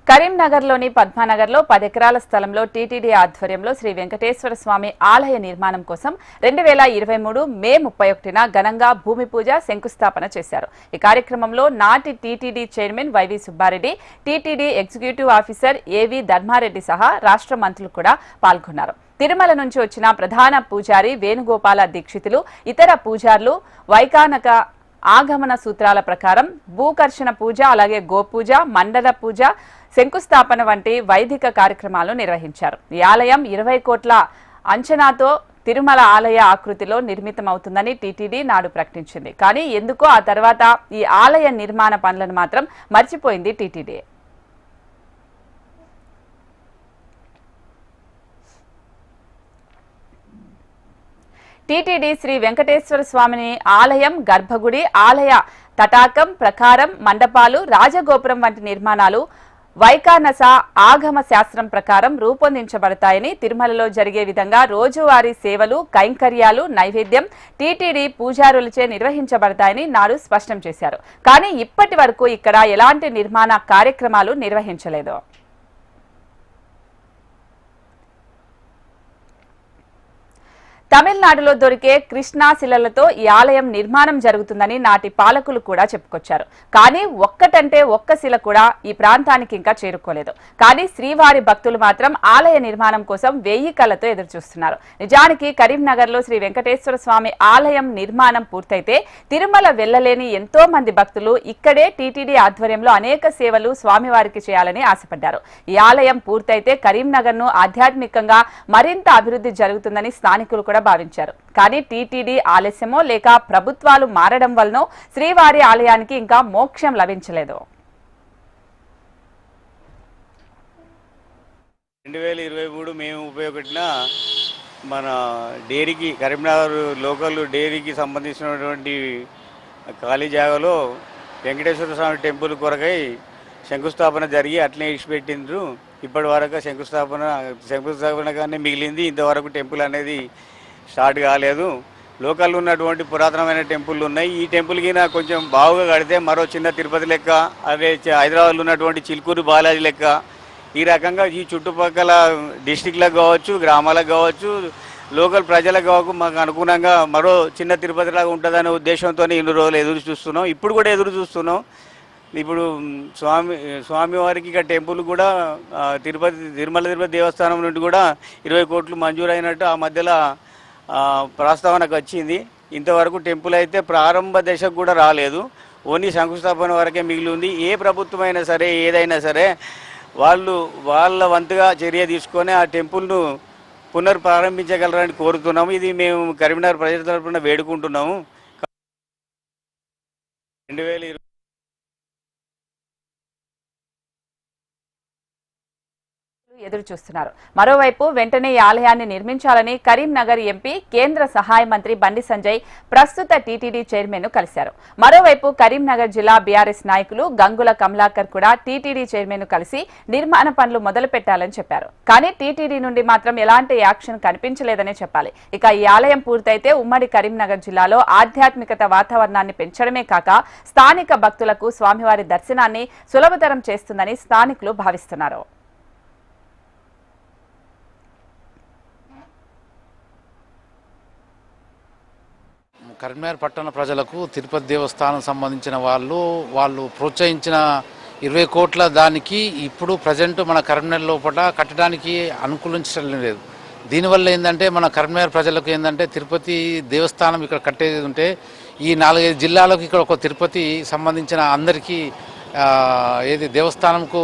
కరీంనగర్లోని పద్మానగర్లో 10 ఎకరాల స్థలంలో టీటీడీ ఆధ్వర్యంలో శ్రీ వెంకటేశ్వర స్వామి ఆలయ నిర్మాణం కోసం 2023 మే 31న ఘనంగా భూమి పూజ శంకుస్థాపన చేశారు. ఈ కార్యక్రమంలో నాటి TTD chairman YV Subba Reddy, TTD executive officer AV Dharma Reddy సహా రాష్ట్ర మంత్రులు కూడా పాల్గొన్నారు. తిరుమల నుంచి వచ్చిన ప్రధాన పూజారి వేణుగోపాల దీక్షితులు, ఇతర పూజారులు వైకానక ఆగమన సూత్రాల ప్రకారం భూకర్షణ పూజ, అలాగే గోపూజ, మండల పూజ, శంకుస్థాపన వంటి వైదిక కార్యక్రమాలు నిర్వహించారు. ఈ ఆలయం 20 కోట్ల అంచనాతో తిరుమల ఆలయ ఆకృతిలో నిర్మితమవుతుందని టీటీడీ నాడు ప్రకటించింది. కానీ ఎందుకో ఆ తర్వాత ఈ ఆలయ నిర్మాణ పనులను మాత్రం మర్చిపోయింది టీటీడీ. టీటీడీ శ్రీ వెంకటేశ్వర స్వామిని ఆలయం, గర్భగుడి, ఆలయ తటాకం, ప్రకారం, మండపాలు, రాజగోపురం వంటి నిర్మాణాలు వైకానస ఆగమ శాస్త్రం ప్రకారం రూపొందించబడతాయని, తిరుమలలో జరిగే విధంగా రోజువారీ సేవలు, కైంకర్యాలు, నైవేద్యం టీటీడీ పూజారులచే నిర్వహించబడతాయని నాడు స్పష్టం చేశారు. కానీ ఇప్పటి వరకు ఇక్కడ ఎలాంటి నిర్మాణ కార్యక్రమాలు నిర్వహించలేదు. తమిళనాడులో దొరికే కృష్ణా శిలలతో ఈ ఆలయం నిర్మాణం జరుగుతుందని నాటి పాలకులు కూడా చెప్పుకొచ్చారు. కానీ ఒక్కటంటే ఒక్క శిల కూడా ఈ ప్రాంతానికి ఇంకా చేరుకోలేదు. కానీ శ్రీవారి భక్తులు మాత్రం ఆలయ నిర్మాణం కోసం 1000 కళ్లతో ఎదురుచూస్తున్నారు. నిజానికి కరీంనగర్లో శ్రీ వెంకటేశ్వర స్వామి ఆలయం నిర్మాణం పూర్తయితే తిరుమల వెళ్లలేని ఎంతో మంది భక్తులు ఇక్కడే టీటీడీ ఆధ్వర్యంలో అనేక సేవలు స్వామివారికి చేయాలని ఆశపడ్డారు. ఈ ఆలయం పూర్తయితే కరీంనగర్ను ఆధ్యాత్మికంగా మరింత అభివృద్ధి జరుగుతుందని స్థానికులు కూడా భావించారు. కానీ టీటీడీ ఆలస్యమో లేక ప్రభుత్వాలు మారడం వల్లనో శ్రీవారి ఆలయానికి ఇంకా మోక్షం లభించలేదు. 2023 మే 31న మన డైరీకి, కరీంనగర్ లోకల్ డైరీకి సంబంధించినటువంటి ఖాళీ జాగాలో వెంకటేశ్వర స్వామి టెంపుల్ కొరకై శంకుస్థాపన జరిగి అట్లనే ఇచ్చిపెట్టిండ్రు. ఇప్పటి వరకు శంకుస్థాపన కానీ మిగిలింది. ఇంతవరకు టెంపుల్ అనేది స్టార్ట్ కాలేదు. లోకల్లో ఉన్నటువంటి పురాతనమైన టెంపుల్ ఉన్నాయి. ఈ టెంపుల్కి కొంచెం బాగుగా కడితే మరో చిన్న తిరుపతి లెక్క, అదే హైదరాబాద్లో ఉన్నటువంటి చిలుకూరు బాలాజీ లెక్క, ఈ రకంగా ఈ చుట్టుపక్కల డిస్టిక్లకు కావచ్చు, గ్రామాలకు కావచ్చు, లోకల్ ప్రజలకు కావచ్చు, మాకు అనుగుణంగా మరో చిన్న తిరుపతి లాగా ఉంటుందనే ఉద్దేశంతో ఇన్ని రోజులు ఎదురు చూస్తున్నాం. ఇప్పుడు కూడా ఎదురు చూస్తున్నాం. ఇప్పుడు స్వామివారికి ఇక టెంపుల్ కూడా తిరుమల తిరుపతి దేవస్థానం నుండి కూడా 20 కోట్లు మంజూరు అయినట్టు ఆ మధ్యలో ప్రస్తావనకు వచ్చింది. ఇంతవరకు టెంపుల్ అయితే ప్రారంభ దశకు కూడా రాలేదు. ఓన్లీ శంకుస్థాపన వరకే మిగిలి ఉంది. ఏ ప్రభుత్వం అయినా సరే, ఏదైనా సరే వాళ్ళ వంతుగా చర్య తీసుకొని ఆ టెంపుల్ను పునర్ప్రారంభించగలరని కోరుతున్నాము. ఇది మేము కరీంనగర్ ప్రజల తరఫున వేడుకుంటున్నాము. 2020 ఎదురు చూస్తున్నారు. మరోవైపు వెంటనే ఈ ఆలయాన్ని నిర్మించాలని కరీంనగర్ ఎంపీ, కేంద్ర సహాయ మంత్రి బండి సంజయ్ ప్రస్తుత టీటీడీ చైర్మన్ ను కలిశారు. మరోవైపు కరీంనగర్ జిల్లా బీఆర్ఎస్ నాయకులు గంగుల కమలాకర్ కూడా టీటీడీ చైర్మన్ ను కలిసి నిర్మాణ పనులు మొదలు పెట్టాలని చెప్పారు. కానీ టీటీడీ నుండి మాత్రం ఎలాంటి యాక్షన్ కనిపించలేదనే చెప్పాలి. ఇక ఈ ఆలయం పూర్తయితే ఉమ్మడి కరీంనగర్ జిల్లాలో ఆధ్యాత్మికత వాతావరణాన్ని పెంచడమే కాక స్థానిక భక్తులకు స్వామివారి దర్శనాన్ని సులభతరం చేస్తుందని స్థానికులు భావిస్తున్నారు. కరీంనగర్ పట్టణ ప్రజలకు తిరుపతి దేవస్థానం సంబంధించిన వాళ్ళు ప్రోత్సహించిన 20 కోట్ల దానికి ఇప్పుడు ప్రజెంట్ మన కరీంనగర్ లోపల కట్టడానికి అనుకూలించడం లేదు. దీనివల్ల ఏంటంటే మన కరీంనగర్ ప్రజలకు ఏంటంటే తిరుపతి దేవస్థానం ఇక్కడ కట్టేది ఉంటే ఈ 4-5 జిల్లాలకు ఇక్కడ ఒక తిరుపతి సంబంధించిన అందరికీ దేవస్థానంకు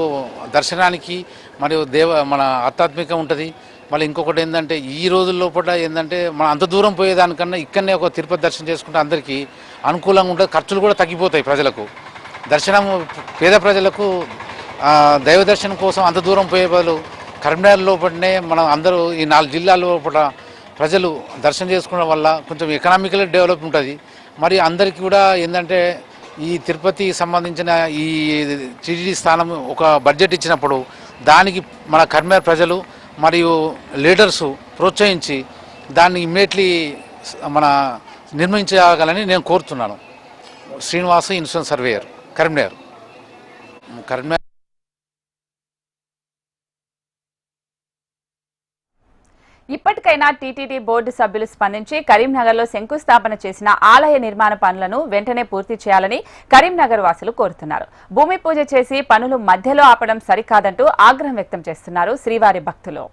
దర్శనానికి మరియు మన ఆధ్యాత్మికం ఉంటుంది. మళ్ళీ ఇంకొకటి ఏంటంటే ఈ రోజుల్లో కూడా ఏంటంటే మనం అంత దూరం పోయేదానికన్నా ఇక్కడనే ఒక తిరుపతి దర్శనం చేసుకుంటే అందరికీ అనుకూలంగా ఉంటుంది. ఖర్చులు కూడా తగ్గిపోతాయి ప్రజలకు. దర్శనం పేద ప్రజలకు దైవ దర్శనం కోసం అంత దూరం పోయే బదులు కరీంనగర్ లోపలనే మనం అందరూ ఈ 4 జిల్లాల లోపల ప్రజలు దర్శనం చేసుకోవడం వల్ల కొంచెం ఎకనామికల్ డెవలప్ ఉంటుంది. మరి అందరికీ కూడా ఏంటంటే ఈ తిరుపతి సంబంధించిన ఈ టీటీడీ స్థానం ఒక బడ్జెట్ ఇచ్చినప్పుడు దానికి మన కరీంనగర్ ప్రజలు మరియు లీడర్సు ప్రోత్సహించి దాన్ని ఇమ్మీడియట్లీ నిర్మించగలని నేను కోరుతున్నాను. Srinivasa insurance surveyor, Karimnagar. ఇప్పటికైనా టీటీడీ బోర్డు సభ్యులు స్పందించి కరీంనగర్లో శంకుస్థాపన చేసిన ఆలయ నిర్మాణ పనులను వెంటనే పూర్తి చేయాలని కరీంనగర్ వాసులు కోరుతున్నారు. భూమి పూజ చేసి పనులు మధ్యలో ఆపడం సరికాదంటూ ఆగ్రహం వ్యక్తం చేస్తున్నారు శ్రీవారి భక్తులు.